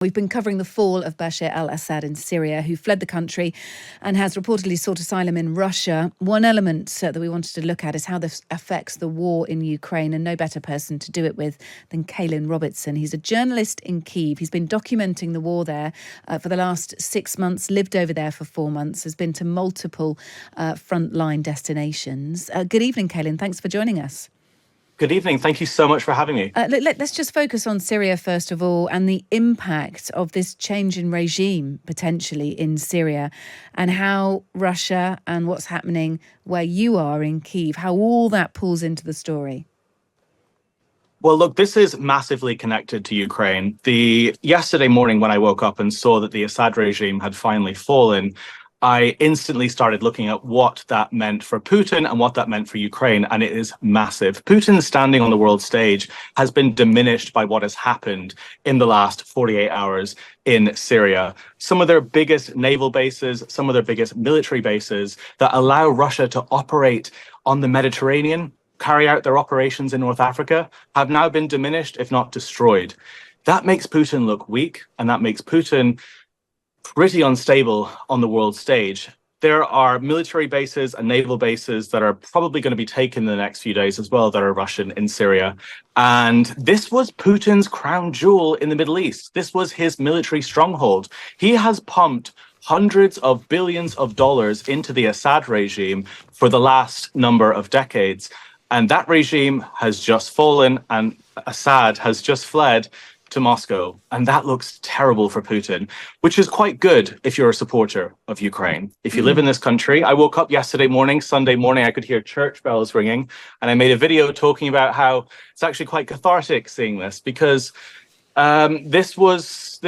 We've been covering the fall of Bashar al-Assad in Syria, who fled the country and has reportedly sought asylum in Russia. One element that we wanted to look at is how this affects the war in Ukraine, and no better person to do it with than Caolan Robertson. He's a journalist in Kyiv. He's been documenting the war there for the last 6 months, lived over there for 4 months, has been to multiple frontline destinations. Good evening, Caolan. Thanks for joining us. Good evening. Thank you so much for having me. Let's just focus on Syria first of all, and the impact of this change in regime potentially in Syria, and how Russia and what's happening where you are in Kyiv, how all that pulls into the story. Well, look, this is massively connected to Ukraine. Yesterday morning when I woke up and saw that the Assad regime had finally fallen, I instantly started looking at what that meant for Putin and what that meant for Ukraine, and it is massive. Putin's standing on the world stage has been diminished by what has happened in the last 48 hours in Syria. Some of their biggest naval bases, some of their biggest military bases that allow Russia to operate on the Mediterranean, carry out their operations in North Africa, have now been diminished, if not destroyed. That makes Putin look weak, and that makes Putin pretty unstable on the world stage. There are military bases and naval bases that are probably going to be taken in the next few days as well that are Russian in Syria. And this was Putin's crown jewel in the Middle East. This was his military stronghold. He has pumped hundreds of billions of dollars into the Assad regime for the last number of decades. And that regime has just fallen, and Assad has just fled to Moscow. And that looks terrible for Putin, which is quite good if you're a supporter of Ukraine. If you live in this country, I woke up yesterday morning, Sunday morning, I could hear church bells ringing, and I made a video talking about how it's actually quite cathartic seeing this, because this was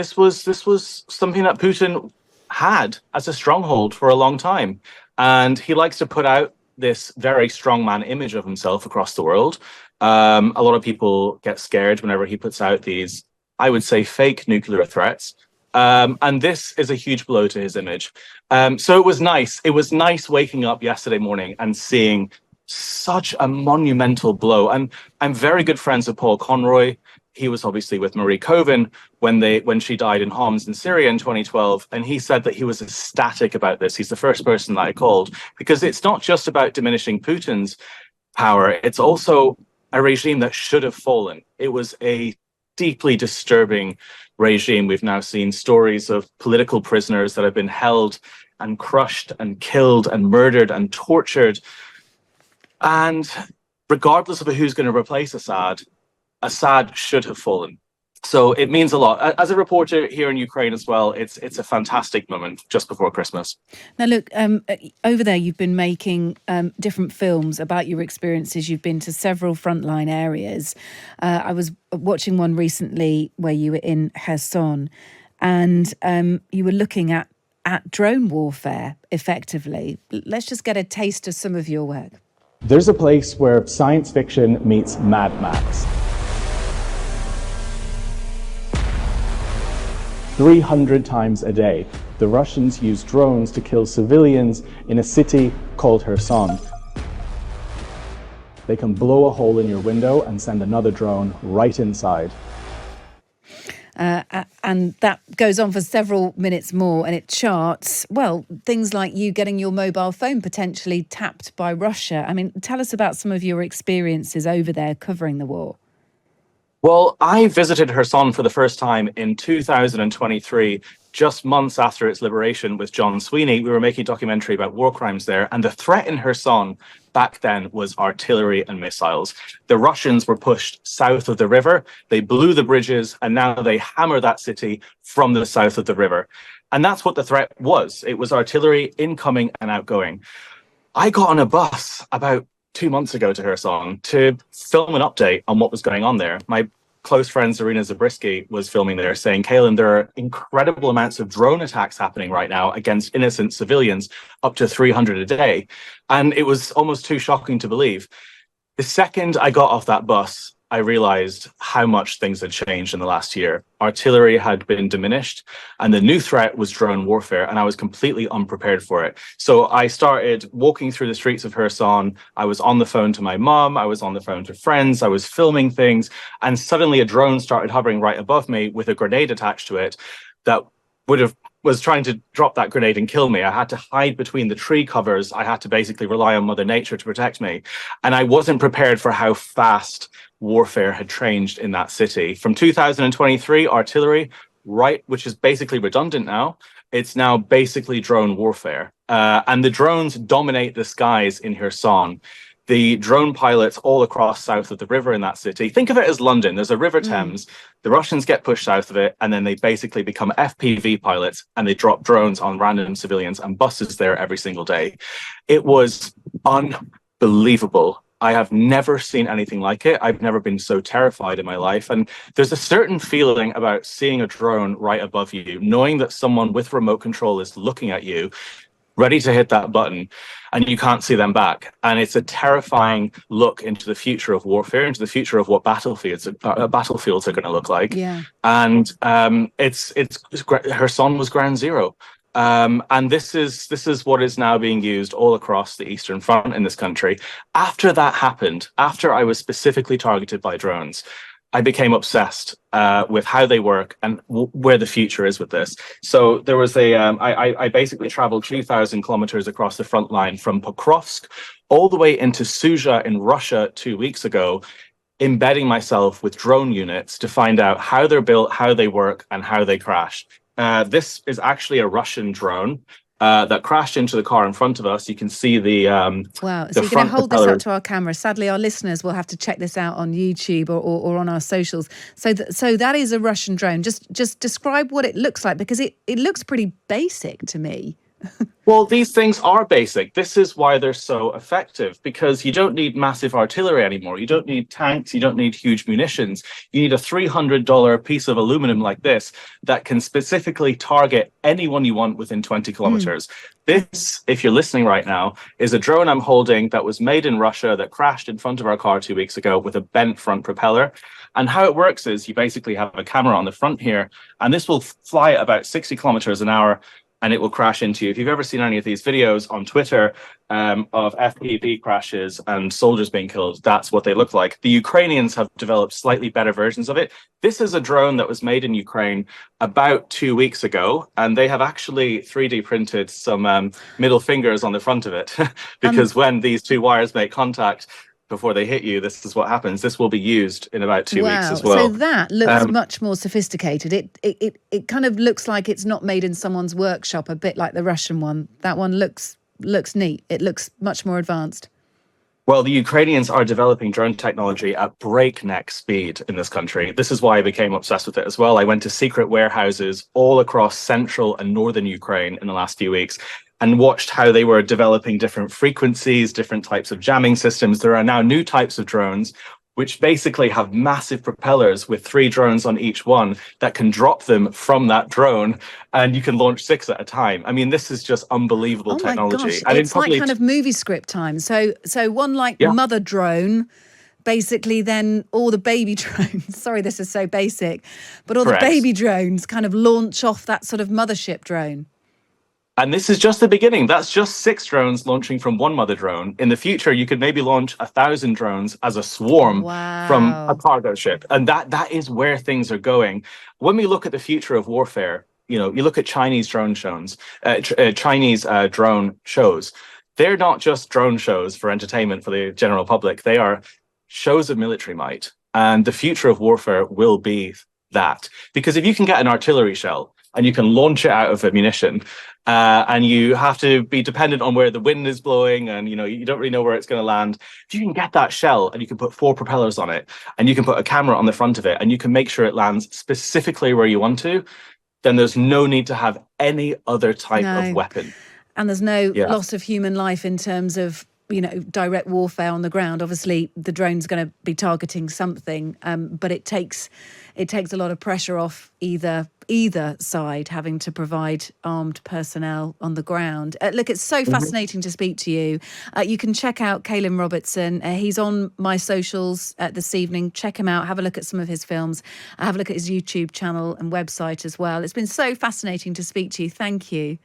something that Putin had as a stronghold for a long time. And he likes to put out this very strongman image of himself across the world. A lot of people get scared whenever he puts out these, I would say, fake nuclear threats. And this is a huge blow to his image. So it was nice. It was nice waking up yesterday morning and seeing such a monumental blow. And I'm very good friends with Paul Conroy. He was obviously with Marie Coven when she died in Homs in Syria in 2012. And he said that he was ecstatic about this. He's the first person that I called, because it's not just about diminishing Putin's power. It's also a regime that should have fallen. It was a deeply disturbing regime. We've now seen stories of political prisoners that have been held and crushed and killed and murdered and tortured. And regardless of who's going to replace Assad, Assad should have fallen. So it means a lot. As a reporter here in Ukraine as well, it's a fantastic moment just before Christmas. Now, look, over there, you've been making different films about your experiences. You've been to several frontline areas. I was watching one recently where you were in Kherson, and you were looking at drone warfare, effectively. Let's just get a taste of some of your work. There's a place where science fiction meets Mad Max. 300 times a day, the Russians use drones to kill civilians in a city called Kherson. They can blow a hole in your window and send another drone right inside. And that goes on for several minutes more, and it charts, well, things like you getting your mobile phone potentially tapped by Russia. I mean, tell us about some of your experiences over there covering the war. Well, I visited Kherson for the first time in 2023, just months after its liberation with John Sweeney. We were making a documentary about war crimes there, and the threat in Kherson back then was artillery and missiles. The Russians were pushed south of the river, they blew the bridges, and now they hammer that city from the south of the river. And that's what the threat was. It was artillery incoming and outgoing. I got on a bus about 2 months ago to Kherson to film an update on what was going on there. My close friend Zarina Zabriskie was filming there, saying, Caolan, there are incredible amounts of drone attacks happening right now against innocent civilians, up to 300 a day. And it was almost too shocking to believe. The second I got off that bus, I realized how much things had changed in the last year. Artillery had been diminished, and the new threat was drone warfare, and I was completely unprepared for it. So I started walking through the streets of Kherson. I was on the phone to my mom. I was on the phone to friends. I was filming things, and suddenly a drone started hovering right above me with a grenade attached to it that was trying to drop that grenade and kill me. I had to hide between the tree covers. I had to basically rely on Mother Nature to protect me. And I wasn't prepared for how fast warfare had changed in that city. From 2023, artillery, right, which is basically redundant now, it's now basically drone warfare. And the drones dominate the skies in Kherson. The drone pilots all across south of the river in that city. Think of it as London. There's a River Thames. The Russians get pushed south of it, and then they basically become FPV pilots, and they drop drones on random civilians and buses there every single day. It was unbelievable. I have never seen anything like it. I've never been so terrified in my life. And there's a certain feeling about seeing a drone right above you, knowing that someone with remote control is looking at you, ready to hit that button, and you can't see them back. And it's a terrifying look into the future of warfare, into the future of what battlefields are going to look like. Yeah. And Kherson was ground zero. And this is what is now being used all across the Eastern Front in this country. After that happened, after I was specifically targeted by drones, I became obsessed with how they work and where the future is with this. So there was I basically traveled 2,000 kilometers across the front line from Pokrovsk all the way into Suja in Russia 2 weeks ago, embedding myself with drone units to find out how they're built, how they work, and how they crash. This is actually a Russian drone that crashed into the car in front of us. You can see the wow. So you're going to hold this up to our camera. Sadly, our listeners will have to check this out on YouTube or on our socials. So that is a Russian drone. Just describe what it looks like, because it looks pretty basic to me. Well, these things are basic. This is why they're so effective, because you don't need massive artillery anymore. You don't need tanks. You don't need huge munitions. You need a $300 piece of aluminum like this that can specifically target anyone you want within 20 kilometers. This, if you're listening right now, is a drone I'm holding that was made in Russia that crashed in front of our car 2 weeks ago with a bent front propeller. And how it works is you basically have a camera on the front here, and this will fly at about 60 kilometers an hour, and it will crash into you. If you've ever seen any of these videos on Twitter of FPV crashes and soldiers being killed, that's what they look like. The Ukrainians have developed slightly better versions of it. This is a drone that was made in Ukraine about 2 weeks ago, and they have actually 3D printed some middle fingers on the front of it, because when these two wires make contact, before they hit you, this is what happens. This will be used in about 2 weeks as well. So that looks much more sophisticated. It kind of looks like it's not made in someone's workshop, a bit like the Russian one. That one looks neat. It looks much more advanced. Well, the Ukrainians are developing drone technology at breakneck speed in this country. This is why I became obsessed with it as well. I went to secret warehouses all across central and northern Ukraine in the last few weeks and watched how they were developing different frequencies, different types of jamming systems. There are now new types of drones which basically have massive propellers with 3 drones on each one that can drop them from that drone, and you can launch 6 at a time. I mean, this is just unbelievable technology. Gosh, and it's like kind of movie script time. So one like mother drone, basically then all the baby drones, sorry, this is so basic, but all the baby drones kind of launch off that sort of mothership drone. And this is just the beginning. That's just 6 drones launching from one mother drone. In the future, you could maybe launch 1,000 drones as a swarm from a cargo ship. And that is where things are going. When we look at the future of warfare, you look at Chinese drone shows, drone shows. They're not just drone shows for entertainment for the general public. They are shows of military might. And the future of warfare will be that. Because if you can get an artillery shell and you can launch it out of ammunition, and you have to be dependent on where the wind is blowing, and you don't really know where it's going to land. If you can get that shell and you can put 4 propellers on it, and you can put a camera on the front of it, and you can make sure it lands specifically where you want to, then there's no need to have any other type of weapon. And there's no loss of human life in terms of direct warfare on the ground. Obviously, the drone's going to be targeting something, but it takes a lot of pressure off either side having to provide armed personnel on the ground. Look, it's so fascinating to speak to you. You can check out Caolan Robertson. He's on my socials this evening. Check him out. Have a look at some of his films. Have a look at his YouTube channel and website as well. It's been so fascinating to speak to you. Thank you.